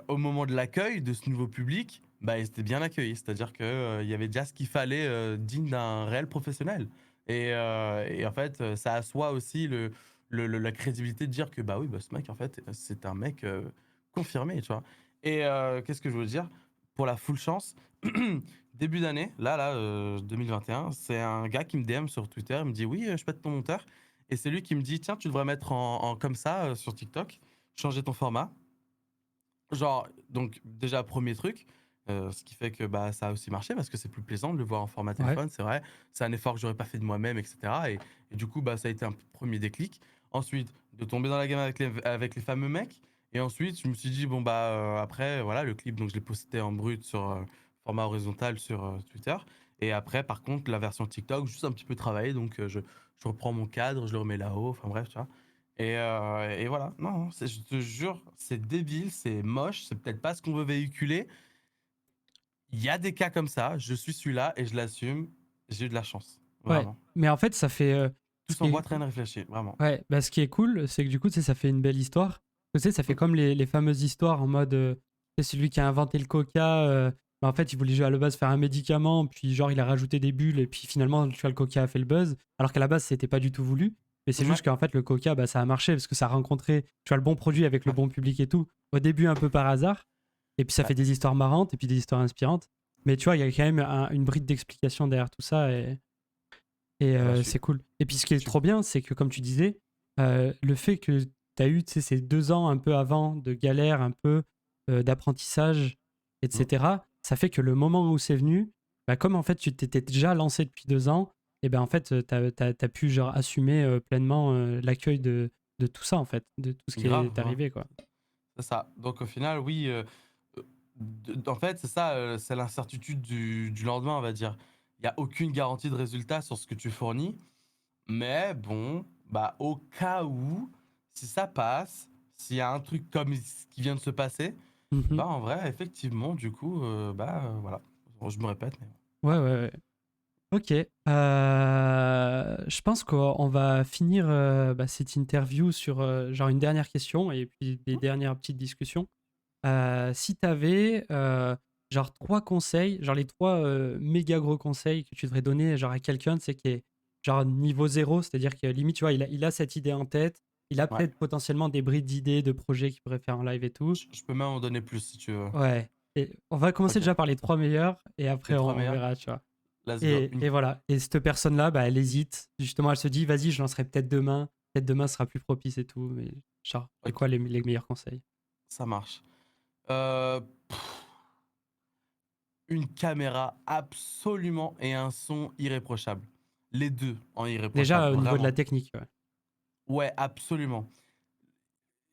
B: au moment de l'accueil de ce nouveau public, bah, ils étaient bien accueillis. C'est-à-dire que, il y avait déjà ce qu'il fallait, digne d'un réel professionnel. Et en fait, ça assoit aussi la crédibilité de dire que, bah, oui, bah, ce mec, en fait, c'est un mec, confirmé, tu vois? Et qu'est-ce que je veux dire? Pour la full chance, début d'année, 2021, c'est un gars qui me DM sur Twitter, il me dit: «Oui, je peux être ton monteur». Et c'est lui qui me dit, tiens, tu devrais mettre comme ça sur TikTok, changer ton format. Genre, donc déjà, premier truc, ce qui fait que bah, ça a aussi marché parce que c'est plus plaisant de le voir en format
A: Ouais.
B: téléphone, c'est vrai. C'est un effort que j'aurais pas fait de moi-même, etc. Et du coup, bah, ça a été un premier déclic. Ensuite, de tomber dans la gamme avec les fameux mecs. Et ensuite, je me suis dit, bon, bah, après, voilà, le clip, donc je l'ai posté en brut sur format horizontal sur Twitter. Et après, par contre, la version TikTok, juste un petit peu travaillé. Donc, je reprends mon cadre, je le remets là-haut. Enfin, bref, tu vois. Et voilà, non, je te jure, c'est débile, c'est moche, c'est peut-être pas ce qu'on veut véhiculer. Il y a des cas comme ça, je suis celui-là et je l'assume. J'ai eu de la chance,
A: Ouais.
B: vraiment.
A: Mais en fait, ça fait.
B: Tout
A: Ce
B: sans
A: qui est,
B: boîte, rien à réfléchir, vraiment.
A: ouais, bah, ce qui est cool, c'est que du coup, tu sais, ça fait une belle histoire. Tu sais, ça fait
B: Mm.
A: comme les fameuses histoires en mode. C'est celui qui a inventé le coca. Bah, en fait, il voulait à la base faire un médicament, puis genre, il a rajouté des bulles, et puis finalement, tu vois, le coca a fait le buzz. Alors qu'à la base, c'était pas du tout voulu. Mais c'est
B: Ouais,
A: juste qu'en fait, le coca, bah, ça a marché parce que ça a rencontré, tu vois, le bon produit avec le
B: ouais,
A: bon public et tout. Au début, un peu par hasard. Et puis, ça
B: ouais,
A: fait des histoires marrantes et puis des histoires inspirantes. Mais tu vois, il y a quand même une bride d'explication derrière tout ça. Et
B: ah bah,
A: c'est cool. Et puis ce qui est
B: je suis-
A: trop bien, c'est que comme tu disais, le fait que tu as eu tu sais, ces 2 ans un peu avant de galère, un peu d'apprentissage,
B: Mm.
A: etc., ça fait que le moment où c'est venu, bah, comme en fait tu t'étais déjà lancé depuis 2 ans, et ben en fait tu as pu genre assumer pleinement l'accueil de tout ça en fait, de tout ce qui
B: Grave,
A: est
B: hein,
A: arrivé quoi.
B: c'est ça. Donc au final, oui, en fait, c'est ça, c'est l'incertitude du lendemain, on va dire. Il n'y a aucune garantie de résultat sur ce que tu fournis. Mais bon, bah au cas où, si ça passe, s'il y a un truc comme ce qui vient de se passer,
A: Mhm.
B: bah en vrai, effectivement, du coup, voilà. Bon, je me répète, mais
A: Ouais, ouais, ouais. Ok, je pense qu'on va finir bah, cette interview sur genre une dernière question et puis des dernières petites discussions. Si tu avais genre 3 conseils, genre les 3 méga gros conseils que tu devrais donner genre à quelqu'un, c'est qui est genre niveau zéro, c'est-à-dire que limite, tu vois, il a cette idée en tête, il a
B: ouais,
A: peut-être potentiellement des brides d'idées, de projets qu'il pourrait faire en live et tout.
B: je peux même en donner plus si tu veux.
A: Ouais, et on va commencer
B: Ok,
A: déjà par les 3 meilleurs et
B: les
A: après
B: trois
A: on
B: meilleurs,
A: verra, tu vois.
B: let's go.
A: Et voilà. Et cette personne-là, bah, elle hésite. Justement, elle se dit, vas-y, je lancerai peut-être demain. Peut-être demain sera plus propice et tout. Mais genre, c'est
B: Ok,
A: quoi les meilleurs conseils?
B: ça marche. Euh, une caméra absolument et un son irréprochable. Les deux en irréprochable,
A: Déjà, au niveau de la
B: vraiment.
A: technique, ouais.
B: Ouais, absolument.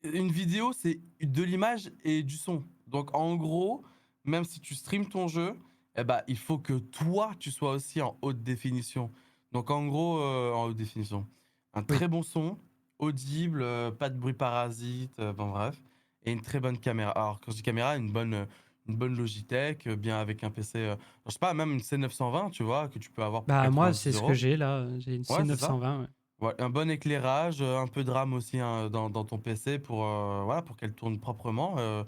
B: Une vidéo, c'est de l'image et du son. Donc en gros, même si tu streames ton jeu, eh ben, il faut que toi, tu sois aussi en haute définition. Donc en gros, en haute définition. Un
A: Oui.
B: très bon son, audible, pas de bruit parasite, bon bref. Et une très bonne caméra. Alors quand je dis caméra, une bonne Logitech, bien avec un PC, je sais pas, même une C920, tu vois, que tu peux avoir pour
A: Bah, moi,
B: 90
A: c'est ce que
B: euros.
A: j'ai là. J'ai une
B: Ouais, c'est ça.
A: C920, ouais.
B: Ouais, un bon éclairage, un peu de RAM aussi hein, dans ton PC pour, voilà, pour qu'elle tourne proprement. Euh,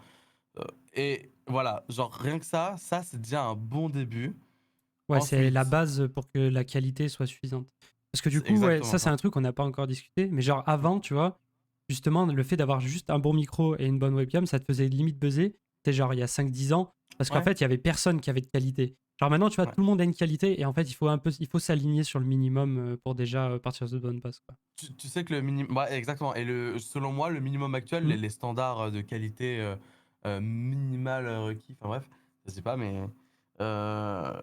B: et voilà, genre rien que ça c'est déjà un bon début.
A: Ouais, c'est la
B: Ensuite,
A: base pour que la qualité soit suffisante. Parce que du
B: c'est
A: coup, ouais,
B: exactement
A: ça, c'est
B: ça.
A: un truc qu'on n'a pas encore discuté. Mais genre,
B: Mm.
A: avant, tu vois, justement, le fait d'avoir juste un bon micro et une bonne webcam, ça te faisait limite buzzer. C'était genre il y a 5 10 ans. Parce qu'en
B: Ouais,
A: fait, il y avait personne qui avait de qualité. Genre maintenant, tu vois,
B: ouais.
A: tout le monde a une qualité. Et en fait, il faut s'aligner sur le minimum pour déjà partir de bonnes bases, quoi.
B: Tu sais que le minimum. Ouais, exactement. Et selon moi, le minimum actuel,
A: Hmm.
B: les standards de qualité minimale requis, enfin bref, je sais pas, mais euh,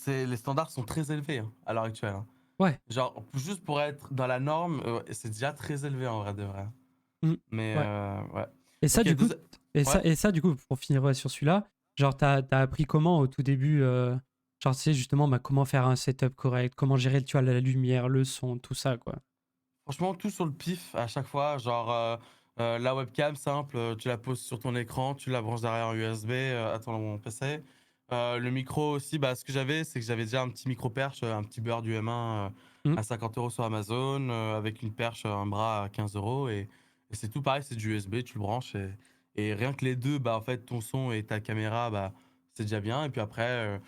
B: les standards sont très élevés hein, à l'heure actuelle, hein.
A: Ouais.
B: Genre, juste pour être dans la norme, c'est déjà très élevé en vrai de vrai.
A: Hmm.
B: Mais
A: Ouais.
B: ouais.
A: Et ça,
B: Ok,
A: du coup,
B: ouais.
A: du coup, pour finir ouais, sur celui-là, genre, t'as appris comment au tout début, genre, tu sais, justement, bah, comment faire un setup correct, comment gérer, tu vois, la lumière, le son, tout ça, quoi.
B: Franchement, tout sur le pif à chaque fois. Genre, la webcam simple, tu la poses sur ton écran, tu la branches derrière un USB, attends mon PC. Le micro aussi, bah, ce que j'avais, c'est que j'avais déjà un petit micro perche, un petit beurre du M1
A: Hmm.
B: à 50 euros sur Amazon, avec une perche, un bras à 15 euros. Et c'est tout pareil, c'est du USB, tu le branches. Et rien que les deux, bah, en fait, ton son et ta caméra, bah, c'est déjà bien. Et puis après,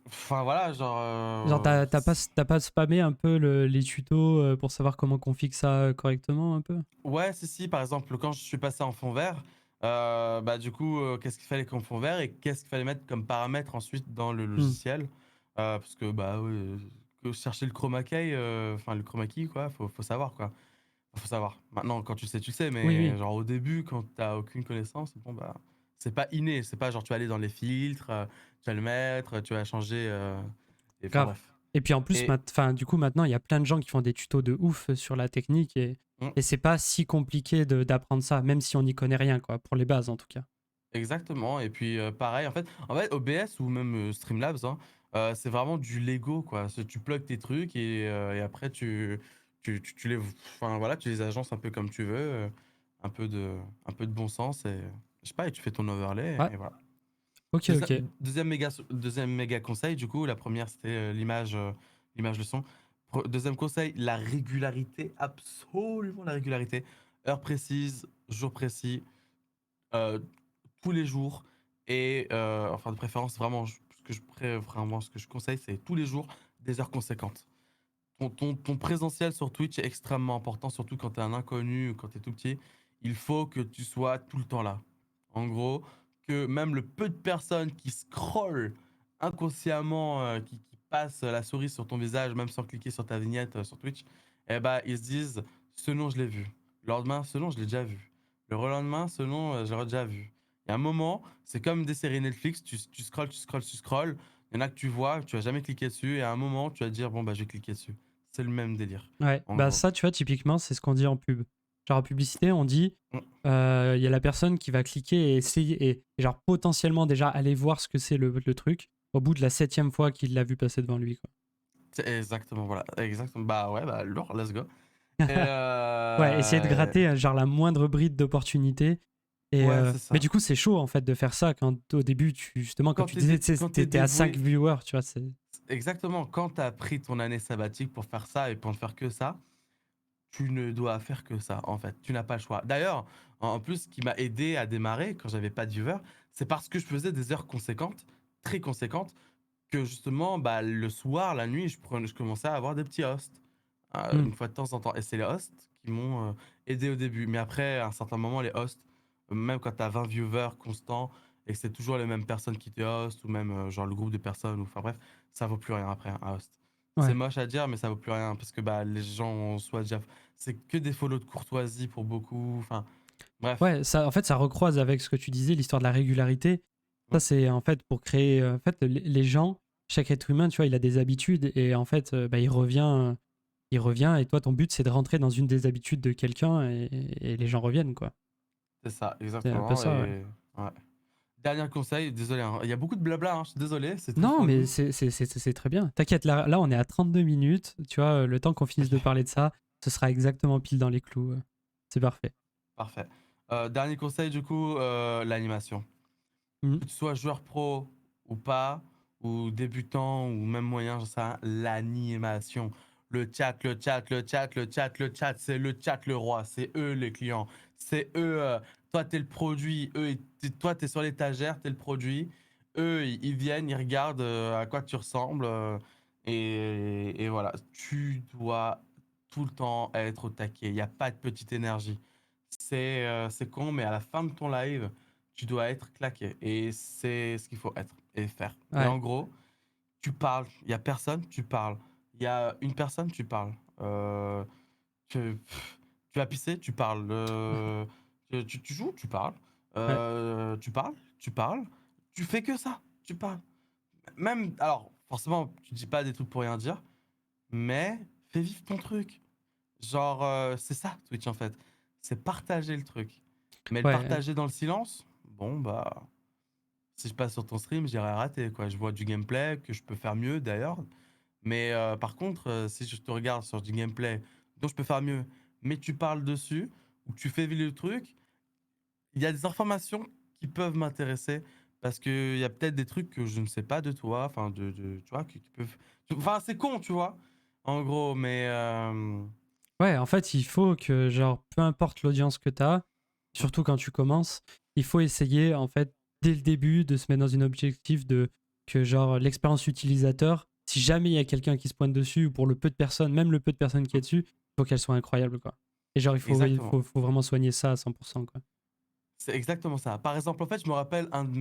B: enfin voilà, genre.
A: Genre, t'as pas spammé un peu les tutos pour savoir comment config ça correctement, un peu?
B: Ouais, si, par exemple, quand je suis passé en fond vert, bah, du coup, qu'est-ce qu'il fallait comme fond vert et qu'est-ce qu'il fallait mettre comme paramètre ensuite dans le
A: Hmm.
B: logiciel? Parce que, bah, ouais, chercher le chroma key, enfin le chroma key quoi, faut savoir quoi. Faut savoir. Maintenant quand tu le sais,
A: Oui,
B: mais
A: oui.
B: genre au début quand t'as aucune connaissance, bon bah, c'est pas inné, c'est pas genre tu vas aller dans les filtres, tu vas le mettre, tu vas changer, et enfin
A: Grave.
B: bref.
A: Et puis en plus,
B: Et
A: enfin, du coup, maintenant, il y a plein de gens qui font des tutos de ouf sur la technique
B: mmh,
A: et c'est pas si compliqué d'apprendre ça, même si on n'y connaît rien, quoi, pour les bases en tout cas.
B: exactement et puis, pareil en fait OBS ou même, Streamlabs, hein, c'est vraiment du Lego quoi. C'est tu plugs tes trucs et après tu les enfin voilà, tu les agences un peu comme tu veux, un peu de bon sens et je sais pas et tu fais ton overlay
A: Ouais,
B: et voilà.
A: ok,
B: Deuxi
A: ok.
B: 2e méga conseil du coup, la première c'était, l'image, le son. 2e conseil, la régularité, absolument la régularité. Heure précise, jour précis, heu, tous les jours et enfin de préférence vraiment ce que je conseille, c'est tous les jours, des heures conséquentes. Ton présentiel sur Twitch est extrêmement important, surtout quand tu es un inconnu ou quand tu es tout petit. Il faut que tu sois tout le temps là. En gros, que même le peu de personnes qui scrollent inconsciemment, qui passent la souris sur ton visage, même sans cliquer sur ta vignette, sur Twitch, eh bah, ils se disent: «Ce nom, je l'ai vu. Le lendemain, ce nom, je l'ai déjà vu. Le relendemain, ce nom, je l'aurais déjà vu». Il y a un moment, c'est comme des séries Netflix, tu scrolles, tu scrolles, tu scrolles. Il y en a que tu vois, tu vas jamais cliquer dessus et à un moment, tu vas te dire: «Bon, bah, je vais cliquer dessus». C'est le même délire,
A: Ouais,
B: en
A: bah
B: gros.
A: ça, tu vois, typiquement, c'est ce qu'on dit en pub. Genre en publicité, on dit,
B: Mmh.
A: il y a la personne qui va cliquer et essayer, et genre potentiellement déjà aller voir ce que c'est le truc, au bout de la 7e fois qu'il l'a vu passer devant lui, quoi.
B: C'est exactement, voilà, exactement. Bah, ouais, bah, lourd, let's go et
A: Ouais, essayer de gratter genre la moindre bride d'opportunité.
B: ouais, c'est
A: Mais
B: ça.
A: du coup, c'est chaud en fait de faire ça quand au début, justement, quand tu disais, tu sais,
B: Quand tu
A: t'es à 5
B: dévoué
A: viewers, tu vois, c'est.
B: exactement, quand tu as pris ton année sabbatique pour faire ça et pour ne faire que ça, tu ne dois faire que ça, en fait. Tu n'as pas le choix. D'ailleurs, en plus, ce qui m'a aidé à démarrer quand j'avais pas de viewers, c'est parce que je faisais des heures conséquentes, très conséquentes, que justement, bah, le soir, la nuit, je commençais à avoir des petits hosts,
A: Hmm.
B: une fois de temps en temps. Et c'est les hosts qui m'ont aidé au début. Mais après, à un certain moment, les hosts, même quand tu as 20 viewers constants et que c'est toujours les mêmes personnes qui te hostent, ou même genre le groupe de personnes, ou enfin bref, ça vaut plus rien après un host. C'est
A: Ouais.
B: moche à dire, mais ça vaut plus rien parce que bah, les gens ont soit déjà. C'est que des follow de courtoisie pour beaucoup. Enfin, bref.
A: Ouais, ça, en fait, ça recroise avec ce que tu disais, l'histoire de la régularité. Ça,
B: Mm,
A: c'est en fait pour créer. En fait, les gens, chaque être humain, tu vois, il a des habitudes et en fait, bah, il revient et toi, ton but, c'est de rentrer dans une des habitudes de quelqu'un et les gens reviennent, quoi.
B: c'est ça,
A: C'est un peu
B: exactement.
A: ça, ouais.
B: Et ouais. Dernier conseil, désolé, hein, il y a beaucoup de blabla, hein, je suis désolé, c'est tout
A: Non,
B: faux
A: mais
B: doux.
A: c'est très bien. T'inquiète, là, on est à 32 minutes. Tu vois, le temps qu'on finisse de
B: Ok.
A: parler de ça, ce sera exactement pile dans les clous. C'est parfait.
B: Parfait. Dernier conseil, du coup, l'animation.
A: Mhm.
B: Que tu sois joueur pro ou pas, ou débutant, ou même moyen, j'en sais rien, l'animation. Le chat, le chat, le chat, le chat, le chat, c'est le chat le roi, c'est eux les clients. C'est eux, toi t'es le produit, toi t'es sur l'étagère, t'es le produit. Eux, ils viennent, ils regardent à quoi tu ressembles. Et voilà, tu dois tout le temps être au taquet. Il n'y a pas de petite énergie. C'est con, mais à la fin de ton live, tu dois être claqué. Et c'est ce qu'il faut être et faire. Et
A: Ouais.
B: en gros, tu parles, il y a personne, tu parles. Il y a une personne, tu parles. Tu vas pisser, tu parles. Tu joues, tu parles.
A: Ouais.
B: Tu parles, tu parles. Tu fais que ça, tu parles. Même, alors, forcément, tu dis pas des trucs pour rien dire, mais fais vivre ton truc. Genre, c'est ça Twitch en fait. C'est partager le truc. Mais le
A: Ouais.
B: partager dans le silence, bon bah, si je passe sur ton stream, j'irai rater quoi. Je vois du gameplay que je peux faire mieux d'ailleurs. Mais par contre, si je te regarde sur du gameplay dont je peux faire mieux, mais tu parles dessus ou tu fais vivre le truc, il y a des informations qui peuvent m'intéresser parce qu'il y a peut-être des trucs que je ne sais pas de toi, enfin tu vois, qui peuvent. Enfin, c'est con, tu vois, en gros, mais
A: Ouais, en fait, il faut que, genre, peu importe l'audience que tu as, surtout quand tu commences, il faut essayer, en fait, dès le début, de se mettre dans un objectif de que, genre, l'expérience utilisateur, si jamais il y a quelqu'un qui se pointe dessus, ou pour le peu de personnes, même le peu de personnes qui est dessus, il faut qu'elle soit incroyable, quoi. Et genre,
B: exactement.
A: faut vraiment soigner ça à 100%, quoi.
B: C'est exactement ça. Par exemple, en fait, je me rappelle un de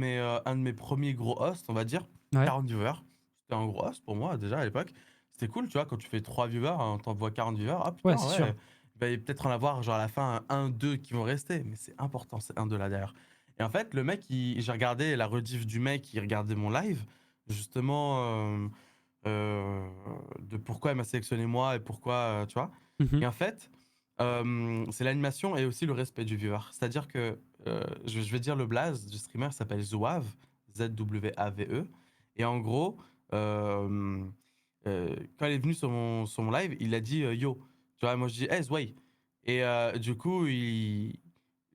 B: mes premiers gros hosts, on va dire,
A: Ouais.
B: 40 viewers. C'était un gros host pour moi déjà à l'époque. c'était cool, tu vois, quand tu fais 3 viewers, t'envoies 40 viewers, ah
A: Ouais,
B: putain,
A: c'est sûr.
B: ouais, il va y peut-être en avoir, genre, à la fin, un 2 qui vont rester, mais c'est important, c'est un 2 là, derrière. Et en fait, le mec, j'ai regardé la rediff du mec qui regardait mon live, justement, heu, de pourquoi il m'a sélectionné moi et pourquoi, tu vois?
A: Mhm.
B: Et en fait, c'est l'animation et aussi le respect du viewer. C'est-à-dire que, je vais dire le blaze du streamer, il s'appelle Zouave, Zwave. Et en gros, hem, quand il est venu sur mon live, il a dit, «Yo». Tu vois? Moi, je dis: «Hey Zway». Et du coup, il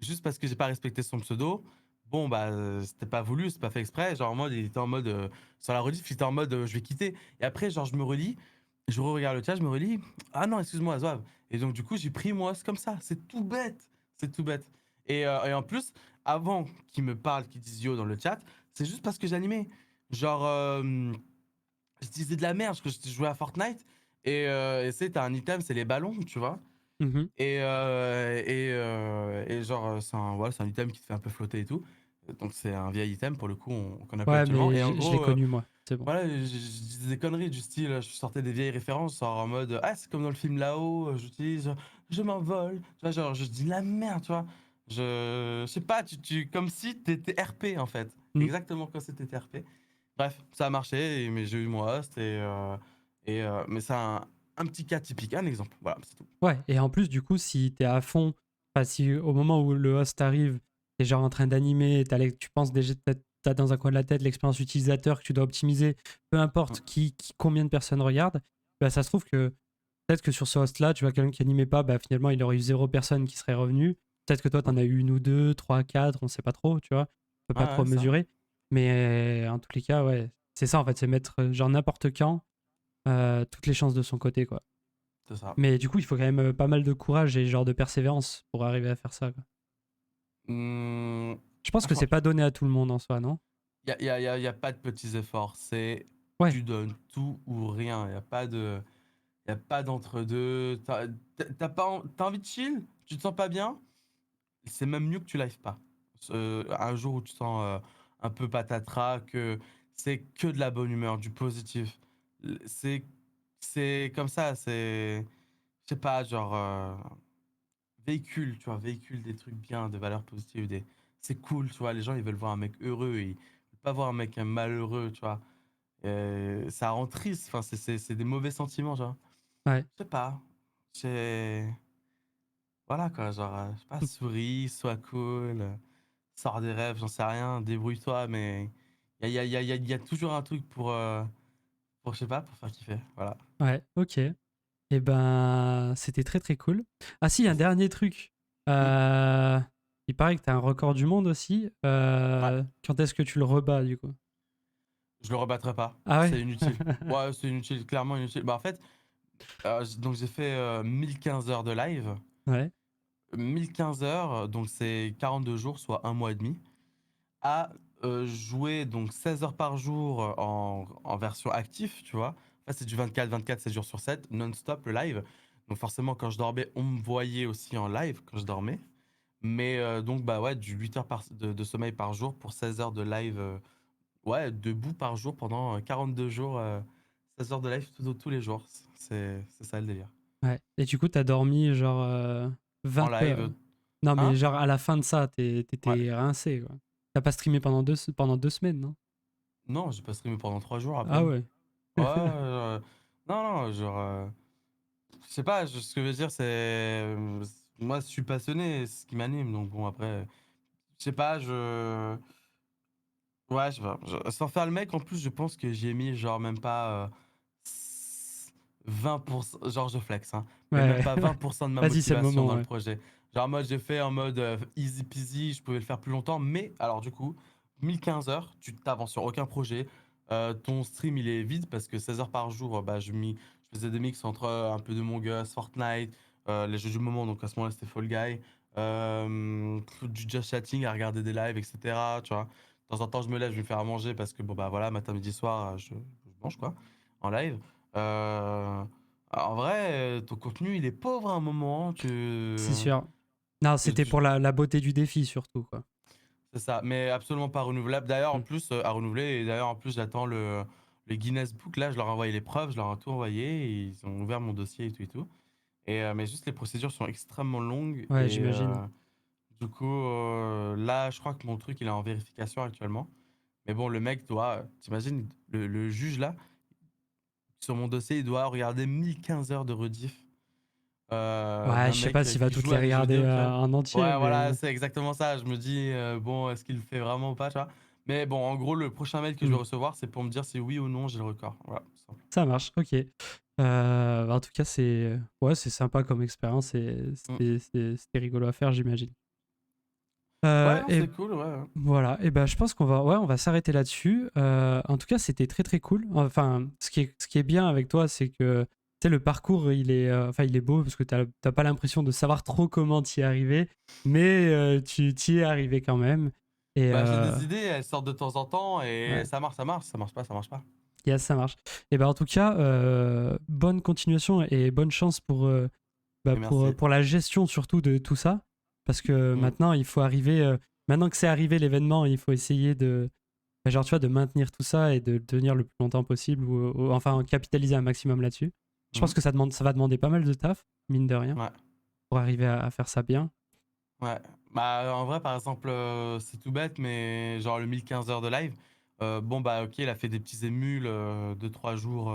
B: juste parce que j'ai pas respecté son pseudo, bon, bah, c'était pas voulu, c'est pas fait exprès. Genre en mode, il était en mode, sur la rediff, il était en mode, «Je vais quitter». Et après, genre, je me relis, je regarde le chat, je me relis: «Ah non, excuse-moi, Zouave». Et donc du coup, j'ai pris moi, c'est comme ça, c'est tout bête, c'est tout bête. Et en plus, avant qu'ils me parlent, qu'ils disent yo dans le chat, c'est juste parce que j'animais. Genre, je disais de la merde parce que je jouais à Fortnite et c'est t'as un item, c'est les ballons, tu vois.
A: Mhm.
B: Et genre, c'est un item qui te fait un peu flotter et tout. Donc c'est un vieil item pour le coup qu'on a plus
A: Ouais,
B: actuellement.
A: mais
B: Et en
A: je l'ai
B: gros,
A: connu, moi. C'est bon.
B: voilà, je disais des conneries du style, je sortais des vieilles références, genre en mode, ah, c'est comme dans le film là-haut, j'utilise, je m'envole, tu vois, genre, je dis la merde, tu vois. Je sais pas, comme si t'étais RP en fait.
A: Mm.
B: Exactement comme si t'étais RP. Bref, ça a marché, mais j'ai eu mon host mais c'est un petit cas typique, un exemple, voilà, c'est tout.
A: Ouais, et en plus, du coup, si t'es à fond, enfin, si au moment où le host arrive, t'es genre en train d'animer, tu penses déjà, t'as dans un coin de la tête l'expérience utilisateur que tu dois optimiser, peu importe
B: Mm.
A: combien de personnes regardent, bah, ça se trouve que peut-être que sur ce host-là, tu vois quelqu'un qui animait pas, bah, finalement, il aurait eu 0 personne qui serait revenu. Peut-être que toi, t'en
B: Mm.
A: as eu une ou deux, trois, quatre, on sait pas trop, tu vois. On peut
B: Ouais,
A: pas trop
B: ouais, ça,
A: mesurer. Mais en tous les cas, ouais, c'est ça, en fait, c'est mettre genre n'importe quand toutes les chances de son côté, quoi.
B: c'est ça.
A: Mais du coup, il faut quand même pas mal de courage et genre de persévérance pour arriver à faire ça, quoi.
B: Hmm,
A: Je pense que c'est
B: franchement,
A: pas donné à tout le monde en soi, non?
B: y a pas de petits efforts, c'est
A: Ouais.
B: tu donnes tout ou rien, y a pas d'entre-deux. T'as envie de chill, tu te sens pas bien, c'est même mieux que tu live pas. Un jour où tu te sens un peu patatras, que c'est que de la bonne humeur, du positif. C'est comme ça, je sais pas, genre, véhicule, tu vois, véhicule des trucs bien, des valeurs positives, c'est cool, tu vois, les gens ils veulent voir un mec heureux, ils veulent pas voir un mec malheureux, tu vois. Ça rend triste, enfin c'est des mauvais sentiments, genre.
A: Ouais.
B: Je sais pas, c'est voilà quoi, genre, je sais pas, souris, sois cool, sors des rêves, j'en sais rien, débrouille-toi, mais il y a toujours un truc pour je sais pas, pour faire kiffer, voilà.
A: Ouais, ok. Et ben, c'était très très cool. Ah si, un dernier truc.
B: Mmh,
A: Euh, Il paraît que t'as un record du monde aussi.
B: ouais,
A: Quand est-ce que tu le rebats, du coup?
B: je le rebattrai pas,
A: Ah ouais?
B: c'est inutile. Ouais, c'est inutile, clairement inutile. Bah en fait, donc j'ai fait 1015 heures de live.
A: Ouais.
B: 1015 heures, donc c'est 42 jours, soit un mois et demi, à jouer donc 16 heures par jour en version active, tu vois. En fait, c'est du 24-24, 7 jours sur 7, non-stop le live. Donc forcément, quand je dormais, on me voyait aussi en live quand je dormais. Mais donc, bah ouais, du 8 heures de sommeil par jour pour 16 heures de live, ouais, debout par jour pendant 42 jours, 16 heures de live tous les jours. C'est ça le délire.
A: Ouais. Et du coup, t'as dormi genre
B: En
A: 20
B: live,
A: heures. Non, mais
B: hein?
A: genre à la fin de ça,
B: Ouais.
A: t'étais rincé, quoi. T'as pas streamé pendant 2 semaines, non?
B: Non, j'ai pas streamé pendant 3 jours à
A: Ah
B: peine.
A: ouais.
B: Ouais, non, non, genre, je sais pas, ce que je veux dire, c'est, moi, je suis passionné, c'est ce qui m'anime, donc bon, après, je sais pas, ouais, je sais pas, sans faire le mec, en plus, je pense que j'ai mis, genre, même pas 20%, genre, je flex, hein, mais même
A: Ouais,
B: pas
A: ouais.
B: 20% de ma
A: Vas-y, c'est le
B: motivation
A: moment,
B: dans le
A: ouais.
B: projet. Genre, en mode, j'ai fait en mode easy peasy, je pouvais le faire plus longtemps, mais alors, du coup, 1015 heures, tu t'avances sur aucun projet. Ton stream, il est vide parce que 16 heures par jour, bah, je faisais des mix entre un peu de Among Us, Fortnite, les jeux du moment, donc à ce moment-là, c'était Fall Guy, du just chatting, à regarder des lives, etc. Tu vois. De temps en temps, je me lève, je vais me faire à manger parce que, bon, bah voilà, matin, midi, soir, je mange, quoi, en live. Euh, En vrai, ton contenu, il est pauvre à un moment, hein,
A: C'est sûr. Non, c'était
B: tu-
A: pour la beauté du défi, surtout, quoi.
B: c'est ça, mais absolument pas renouvelable. D'ailleurs, en
A: Mm.
B: plus, à renouveler, et d'ailleurs, en plus, j'attends le le Guinness Book, là, je leur ai envoyé les preuves, je leur ai tout envoyé, et ils ont ouvert mon dossier et tout et tout. Mais juste les procédures sont extrêmement longues
A: Ouais,
B: et
A: j'imagine.
B: du coup, là, je crois que mon truc, il est en vérification actuellement. Mais bon, le mec doit, t'imagines, le juge là, sur mon dossier, il doit regarder 1015 heures de rediff
A: Ouais,
B: d'un
A: je sais
B: mec
A: pas s'il va
B: qui
A: toutes
B: joue
A: les
B: à des jeux
A: regarder
B: vidéo, tu vois.
A: en entier,
B: Ouais, voilà,
A: mais.
B: c'est exactement ça. Je me dis, bon, est-ce qu'il le fait vraiment ou pas, tu vois. Mais bon, en gros, le prochain mail que je vais
A: Hmm.
B: recevoir, c'est pour me dire si oui ou non j'ai le record. Voilà, c'est simple.
A: Ça marche, ok. En tout cas, c'est ouais, c'est sympa comme expérience et
B: Mm.
A: c'était rigolo à faire, j'imagine.
B: Ouais, non,
A: Et
B: c'est cool, ouais.
A: voilà, et ben je pense on va s'arrêter là-dessus. En tout cas, c'était très très cool. Enfin, ce qui est bien avec toi, c'est que tu sais, le parcours, il est beau parce que t'as pas l'impression de savoir trop comment t'y es arrivé, mais tu t'y es arrivé quand même. Et
B: Bah, j'ai des idées, elles sortent de temps en temps et
A: ouais.
B: ça marche pas, ça marche pas.
A: Yes, ça marche. Et ben en tout cas, bonne continuation et bonne chance
B: Et merci.
A: pour la gestion surtout de tout ça. Parce que
B: Mm.
A: maintenant, il faut arriver, maintenant que c'est arrivé l'événement, il faut essayer genre, tu vois, de maintenir tout ça et de le tenir le plus longtemps possible ou enfin capitaliser un maximum là-dessus. Je pense
B: Mhm.
A: que ça va demander pas mal de taf, mine de rien,
B: Ouais,
A: pour arriver à faire ça bien.
B: ouais. Bah, en vrai, par exemple, c'est tout bête, mais genre le 1015 heures de live, bon, bah, ok, il a fait des petits émules 2-3 jours.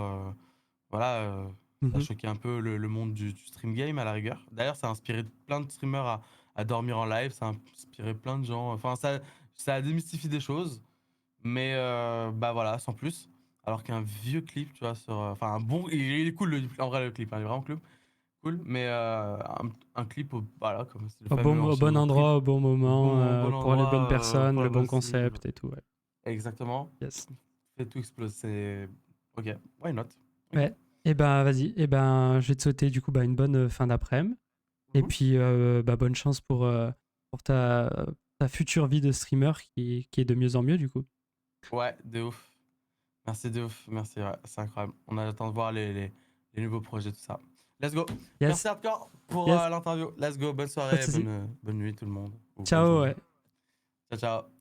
B: Voilà, ça a
A: Mhm.
B: choqué un peu le monde du stream game à la rigueur. D'ailleurs, ça a inspiré plein de streamers à dormir en live, ça a inspiré plein de gens. Enfin, ça a démystifié des choses, mais bah voilà, sans plus. Alors qu'un vieux clip, tu vois, enfin, un bon. Il est cool, en vrai, le clip, hein, il est vraiment cool. Cool, mais un clip, voilà, comme c'est le fameux
A: Au bon
B: enchaînement de clips,
A: endroit, au bon moment,
B: bon
A: pour les bonnes
B: endroit
A: personnes,
B: pour
A: le
B: la
A: bon
B: bonne cible.
A: concept et tout. Ouais.
B: Exactement.
A: Yes.
B: Fait tout exploser. Ok, why not? Ok.
A: Ouais. Et ben vas-y. Et ben je vais te souhaiter du coup une bonne fin d'après-midi. Et
B: Mhm.
A: puis bonne chance pour ta future vie de streamer qui est de mieux en mieux du coup.
B: Ouais, de ouf. Merci de ouf, merci, ouais, c'est incroyable. On attend de voir les nouveaux projets, tout ça. Let's go.
A: Yes.
B: Merci Hardcore pour
A: Yes.
B: l'interview. Let's go, bonne
A: Pas de
B: soirée,
A: soucis.
B: bonne nuit tout le monde. Ou bonne
A: Ciao.
B: journée.
A: Ouais.
B: Ciao, ciao.